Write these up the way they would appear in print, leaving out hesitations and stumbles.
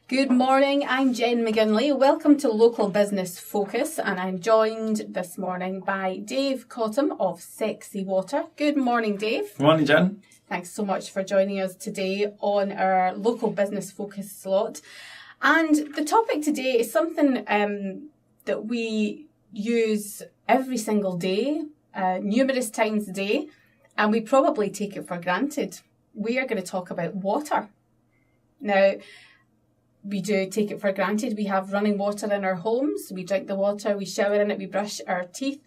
Good morning, I'm Jen McGinley. Welcome to Local Business Focus, and I'm joined this morning by Dave Cottam of Sexy Water. Good morning, Dave. Good morning, Jen. Thanks so much for joining us today on our Local Business Focus slot. And the topic today is something that we use every single day, numerous times a day, and we probably take it for granted. We are going to talk about water. Now, we do take it for granted. We have running water in our homes. We drink the water, we shower in it, we brush our teeth.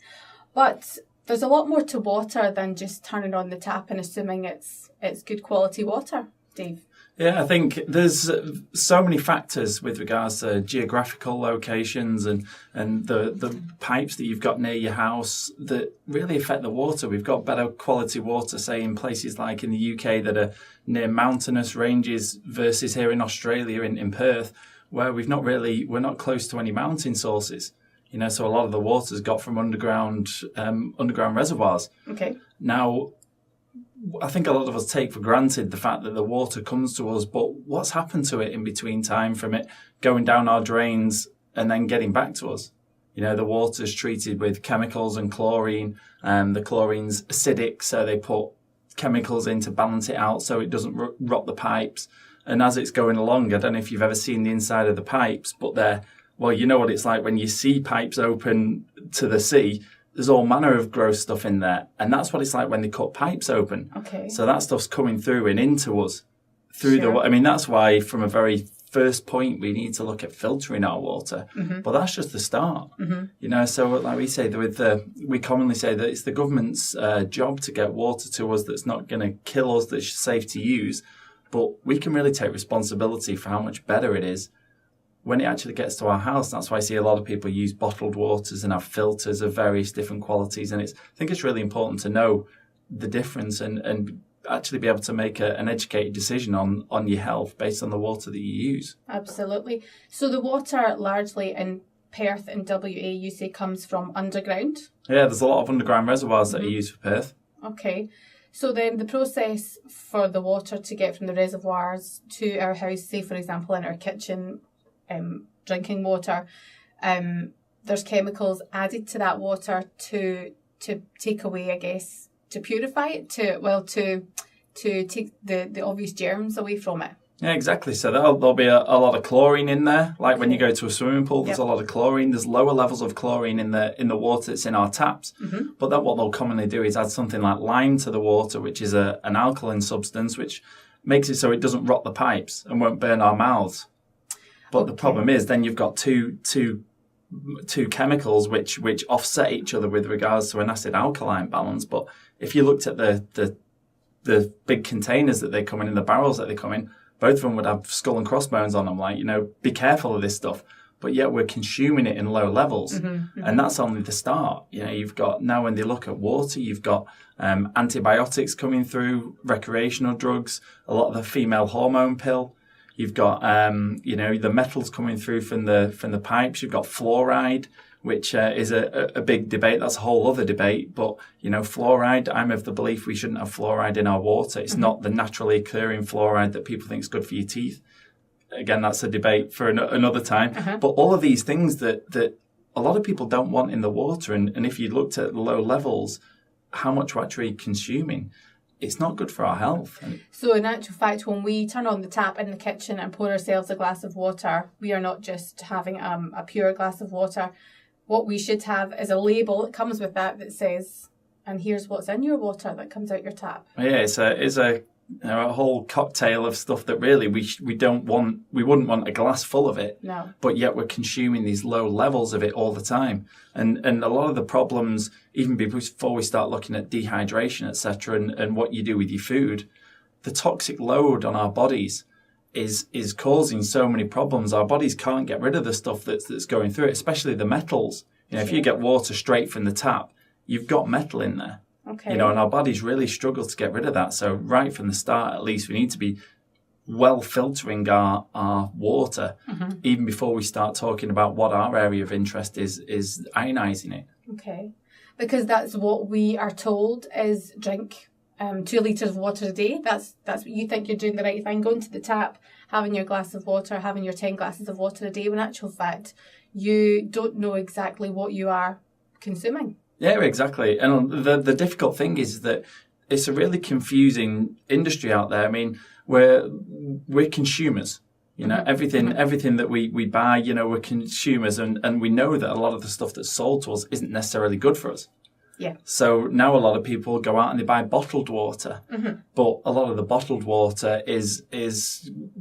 But there's a lot more to water than just turning on the tap and assuming it's good quality water, Dave. Yeah, I think there's so many factors with regards to geographical locations and the pipes that you've got near your house that really affect the water. We've got better quality water, say, in places like in the UK that are near mountainous ranges versus here in Australia, in Perth, where we're not close to any mountain sources. You know, so a lot of the water's got from underground reservoirs. Okay. Now, I think a lot of us take for granted the fact that the water comes to us, but what's happened to it in between time from it going down our drains and then getting back to us? You know, the water's treated with chemicals and chlorine, and the chlorine's acidic, so they put chemicals in to balance it out so it doesn't rot the pipes. And as it's going along, I don't know if you've ever seen the inside of the pipes, but you know what it's like when you see pipes open to the sea. There's all manner of gross stuff in there. And that's what it's like when they cut pipes open. Okay. So that stuff's coming through and into us. Sure. That's why from a very first point, we need to look at filtering our water. Mm-hmm. But that's just the start. Mm-hmm. You know, so like we say, we commonly say that it's the government's job to get water to us that's not going to kill us, that's safe to use. But we can really take responsibility for how much better it is when it actually gets to our house. That's why I see a lot of people use bottled waters and have filters of various different qualities. And I think it's really important to know the difference and actually be able to make an educated decision on your health based on the water that you use. Absolutely. So the water largely in Perth and WA, you say, comes from underground? Yeah, there's a lot of underground reservoirs that are used for Perth. Okay. So then the process for the water to get from the reservoirs to our house, say, for example, in our kitchen, drinking water, there's chemicals added to that water to take away, I guess, to purify it, to take the obvious germs away from it. Yeah, exactly. So there'll be a lot of chlorine in there. Like when you go to a swimming pool, there's a lot of chlorine. There's lower levels of chlorine in the water that's in our taps. Mm-hmm. But then what they'll commonly do is add something like lime to the water, which is an alkaline substance, which makes it so it doesn't rot the pipes and won't burn our mouths. But the problem is then you've got two chemicals which offset each other with regards to an acid-alkaline balance. But if you looked at the big containers that they come in, the barrels that they come in, both of them would have skull and crossbones on them, like, you know, be careful of this stuff. But yet we're consuming it in low levels. Mm-hmm, mm-hmm. And that's only the start. You know, you've got, now when they look at water, you've got antibiotics coming through, recreational drugs, a lot of the female hormone pill. You've got, the metals coming through from the pipes. You've got fluoride, which is a big debate. That's a whole other debate. But, you know, fluoride, I'm of the belief we shouldn't have fluoride in our water. It's not the naturally occurring fluoride that people think is good for your teeth. Again, that's a debate for another time. Uh-huh. But all of these things that a lot of people don't want in the water. And if you looked at the low levels, how much we're actually consuming, it's not good for our health. So in actual fact, when we turn on the tap in the kitchen and pour ourselves a glass of water, we are not just having a pure glass of water. What we should have is a label that comes with that says, and here's what's in your water that comes out your tap. Yeah, it's a whole cocktail of stuff that really we wouldn't want a glass full of it. No. But yet we're consuming these low levels of it all the time. And a lot of the problems, even before we start looking at dehydration, etc., and what you do with your food, the toxic load on our bodies is causing so many problems. Our bodies can't get rid of the stuff that's going through it, especially the metals. You know, if you get water straight from the tap, you've got metal in there. Okay. You know, and our bodies really struggle to get rid of that. So right from the start, at least, we need to be well filtering our water, mm-hmm. even before we start talking about what our area of interest is ionizing it. Okay. Because that's what we are told is drink 2 litres of water a day. That's what you think you're doing the right thing, going to the tap, having your glass of water, having your 10 glasses of water a day, when in actual fact, you don't know exactly what you are consuming. Yeah, exactly. And the difficult thing is that it's a really confusing industry out there. I mean, we're consumers. You know, everything that we buy, you know, we're consumers, and we know that a lot of the stuff that's sold to us isn't necessarily good for us. Yeah. So now a lot of people go out and they buy bottled water, but a lot of the bottled water is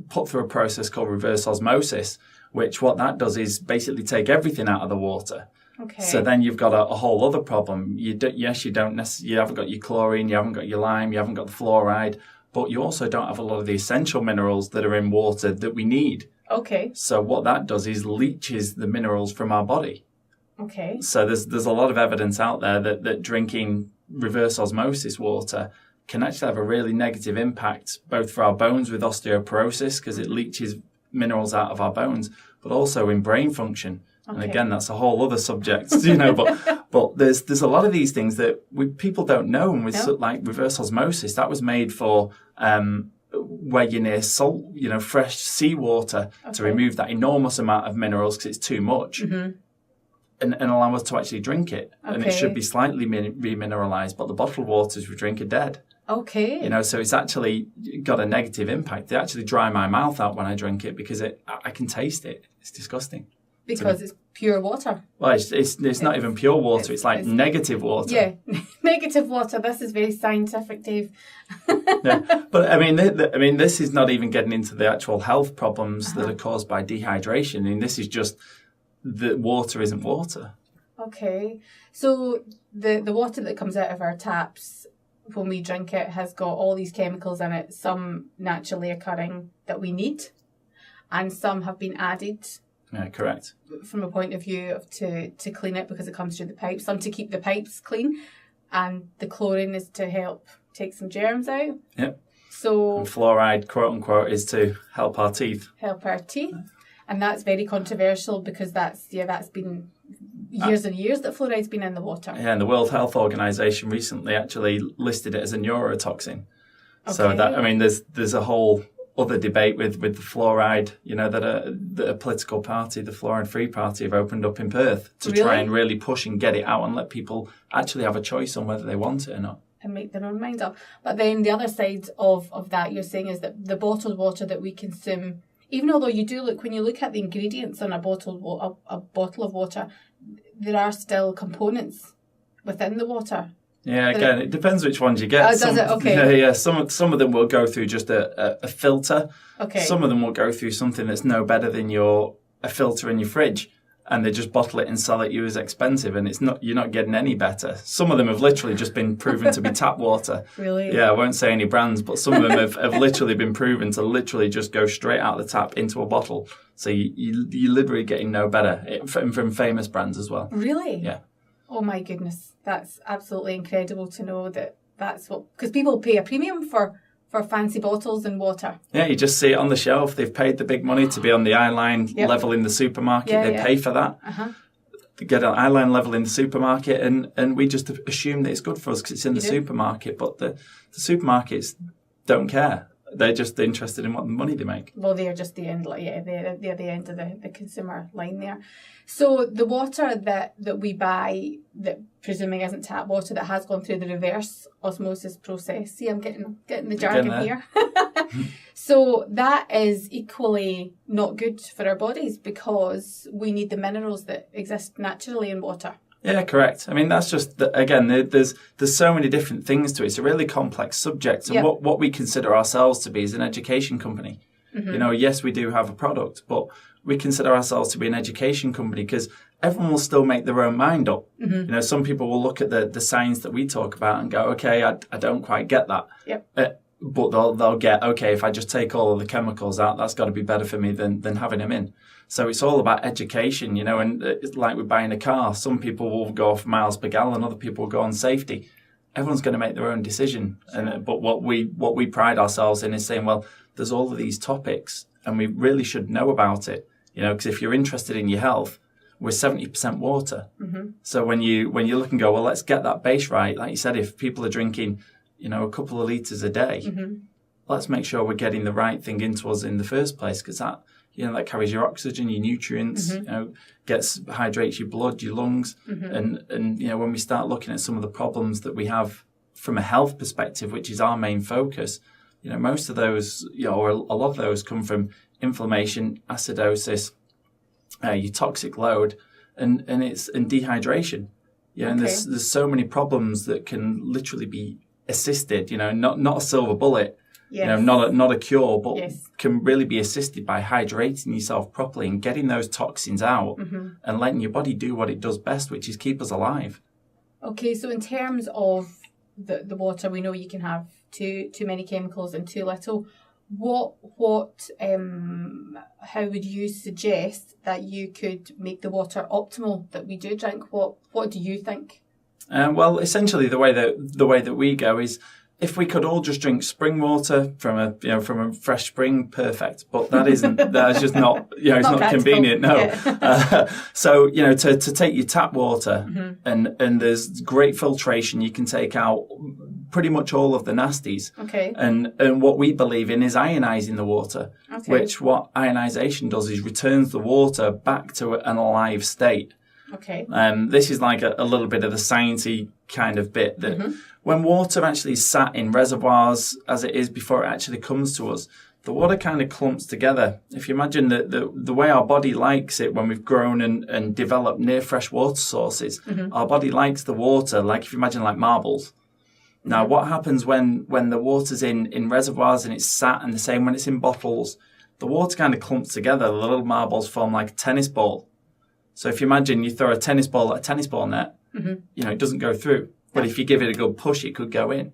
put through a process called reverse osmosis, which what that does is basically take everything out of the water. Okay. So then you've got a whole other problem. You haven't got your chlorine, you haven't got your lime, you haven't got the fluoride, but you also don't have a lot of the essential minerals that are in water that we need. Okay. So what that does is leaches the minerals from our body. Okay. So there's a lot of evidence out there that drinking reverse osmosis water can actually have a really negative impact, both for our bones with osteoporosis, because it leaches minerals out of our bones, but also in brain function. Okay. And again, that's a whole other subject, you know, but there's a lot of these things that people don't know. And with like reverse osmosis, that was made for where you're near salt, you know, fresh seawater to remove that enormous amount of minerals because it's too much. And allow us to actually drink it. Okay. And it should be slightly remineralized, but the bottled waters we drink are dead. Okay. You know, so it's actually got a negative impact. They actually dry my mouth out when I drink it because I can taste it. It's disgusting. Because it's pure water. Well, it's not even pure water. It's like negative water. Yeah, negative water. This is very scientific, Dave. Yeah. But I mean, this is not even getting into the actual health problems that are caused by dehydration. I mean, this is just that water isn't water. Okay. So the water that comes out of our taps when we drink it has got all these chemicals in it, some naturally occurring that we need, and some have been added. Yeah, correct. From a point of view of to clean it because it comes through the pipes. Some to keep the pipes clean, and the chlorine is to help take some germs out. Yep. So and fluoride, quote unquote, is to help our teeth. Help our teeth. And that's very controversial because that's been years and years that fluoride's been in the water. Yeah, and the World Health Organization recently actually listed it as a neurotoxin. Okay. So that, I mean, there's a whole other debate with the fluoride, you know, that a political party, the Fluoride Free Party, have opened up in Perth to try and really push and get it out and let people actually have a choice on whether they want it or not. And make their own mind up. But then the other side of that you're saying is that the bottled water that we consume, even although when you look at the ingredients on a bottle of water, there are still components within the water. Yeah, again, it depends which ones you get. Oh, does it? Okay. Yeah. Some of them will go through just a filter. Okay. Some of them will go through something that's no better than a filter in your fridge, and they just bottle it and sell it you as expensive, and you're not getting any better. Some of them have literally just been proven to be tap water. Really? Yeah, I won't say any brands, but some of them have literally been proven to literally just go straight out of the tap into a bottle. So you're literally getting no better from famous brands as well. Really? Yeah. Oh my goodness, that's absolutely incredible to know that's what, because people pay a premium for fancy bottles and water. Yeah, you just see it on the shelf. They've paid the big money to be on the eyeline level in the supermarket. They pay for that. They get an eyeline level in the supermarket, and we just assume that it's good for us because it's in the supermarket. But the supermarkets don't care. They're just interested in what money they make. Well, they're just the end, they're the end of the consumer line there. So the water that we buy, that presuming isn't tap water, that has gone through the reverse osmosis process. See, I'm getting the jargon here. So that is equally not good for our bodies because we need the minerals that exist naturally in water. Yeah, correct. I mean, that's just, again, there's so many different things to it. It's a really complex subject. And what we consider ourselves to be is an education company. You know, yes, we do have a product, but we consider ourselves to be an education company because everyone will still make their own mind up. You know, some people will look at the science that we talk about and go, okay, I don't quite get that. But they'll get, okay, if I just take all of the chemicals out, that's got to be better for me than having them in. So it's all about education, you know, and it's like we're buying a car. Some people will go off miles per gallon, other people will go on safety. Everyone's going to make their own decision. Sure. But what we pride ourselves in is saying, well, there's all of these topics and we really should know about it, you know, because if you're interested in your health, we're 70% water. So when you look and go, well, let's get that base right. Like you said, if people are drinking, you know, a couple of litres a day, let's make sure we're getting the right thing into us in the first place, because that, that carries your oxygen, your nutrients, hydrates your blood, your lungs. And when we start looking at some of the problems that we have from a health perspective, which is our main focus, most of those, or a lot of those come from inflammation, acidosis, your toxic load, and dehydration. And there's so many problems that can literally be assisted, not a silver bullet, not a cure, but can really be assisted by hydrating yourself properly and getting those toxins out and letting your body do what it does best, which is keep us alive. Okay, so in terms of the water, we know you can have too many chemicals and too little. How would you suggest that you could make the water optimal that we do drink? What do you think? Well, essentially the way that we go is, if we could all just drink spring water from a fresh spring, perfect. But that's just not, it's not convenient. No. Yeah. So, to take your tap water and there's great filtration, you can take out pretty much all of the nasties. Okay. And what we believe in is ionizing the water, which what ionization does is returns the water back to an alive state. Okay. This is like a little bit of the sciencey kind of bit that when water actually sat in reservoirs as it is before it actually comes to us, the water kind of clumps together. If you imagine the way our body likes it when we've grown and developed near fresh water sources, our body likes the water, like if you imagine like marbles. Now, what happens when the water's in reservoirs and it's sat, and the same when it's in bottles, the water kind of clumps together. The little marbles form like a tennis ball. So if you imagine you throw a tennis ball at a tennis ball net, it doesn't go through. But if you give it a good push, it could go in.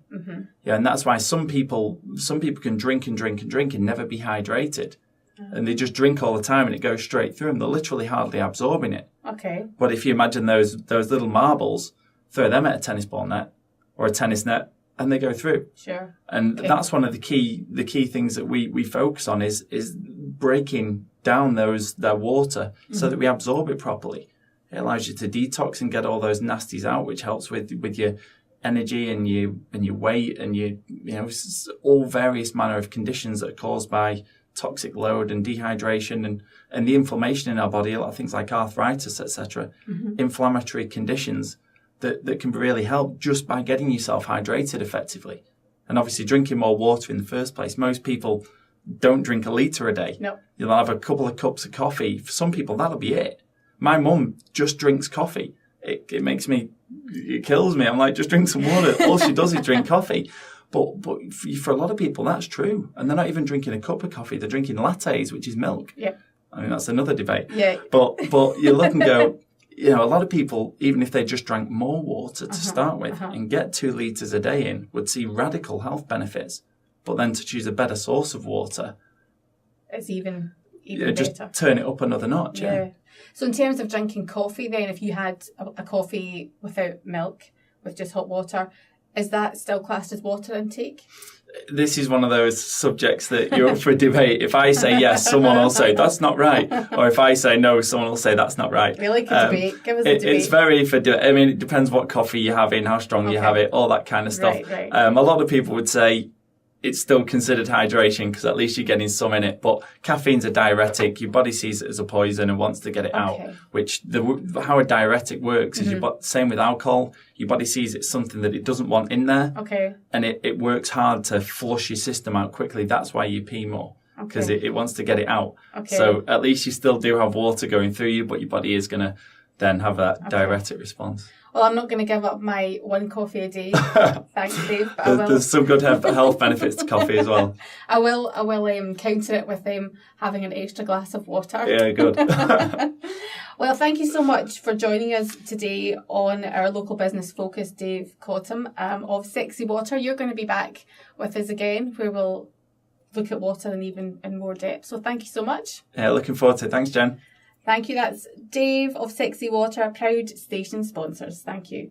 And that's why some people can drink and drink and drink and never be hydrated. And they just drink all the time and it goes straight through them. They're literally hardly absorbing it. Okay. But if you imagine those little marbles, throw them at a tennis ball net or a tennis net, and they go through. Sure. And that's one of the key things that we focus on is breaking down that water so that we absorb it properly. It allows you to detox and get all those nasties out, which helps with your energy and your weight and all various manner of conditions that are caused by toxic load and dehydration and the inflammation in our body. A lot of things like arthritis, etc. Inflammatory conditions that can really help just by getting yourself hydrated effectively. And obviously drinking more water in the first place. Most people don't drink a litre a day. No. You'll have a couple of cups of coffee. For some people, that'll be it. My mum just drinks coffee. It kills me. I'm like, just drink some water. All she does is drink coffee. But for a lot of people, that's true. And they're not even drinking a cup of coffee. They're drinking lattes, which is milk. Yeah. I mean, that's another debate. Yeah. But you look and go, a lot of people, even if they just drank more water to start with and get 2 litres a day in, would see radical health benefits. But then to choose a better source of water, it's even better. Just turn it up another notch. Yeah. So in terms of drinking coffee, then, if you had a coffee without milk, with just hot water, is that still classed as water intake? This is one of those subjects that you're up for debate. If I say yes, someone will say that's not right. Or if I say no, someone will say that's not right. We like a debate. Give us a debate. It's very I mean, it depends what coffee you have in, how strong you have it, all that kind of stuff. Right. A lot of people would say it's still considered hydration because at least you're getting some in it. But caffeine's a diuretic. Your body sees it as a poison and wants to get it out. Which how a diuretic works is same with alcohol. Your body sees it's something that it doesn't want in there. Okay. And it works hard to flush your system out quickly. That's why you pee more. Because it wants to get it out. Okay. So at least you still do have water going through you, but your body is going to then have that diuretic response. Well, I'm not going to give up my 1 coffee a day. Thanks, Dave. But there's some good health benefits to coffee as well. I will counter it with having an extra glass of water. Yeah, good. Well, thank you so much for joining us today on our local business focus, Dave Cottam of Sexy Water. You're going to be back with us again, where we'll look at water in more depth. So thank you so much. Yeah, looking forward to it. Thanks, Jen. Thank you. That's Dave of Sexy Water, proud station sponsors. Thank you.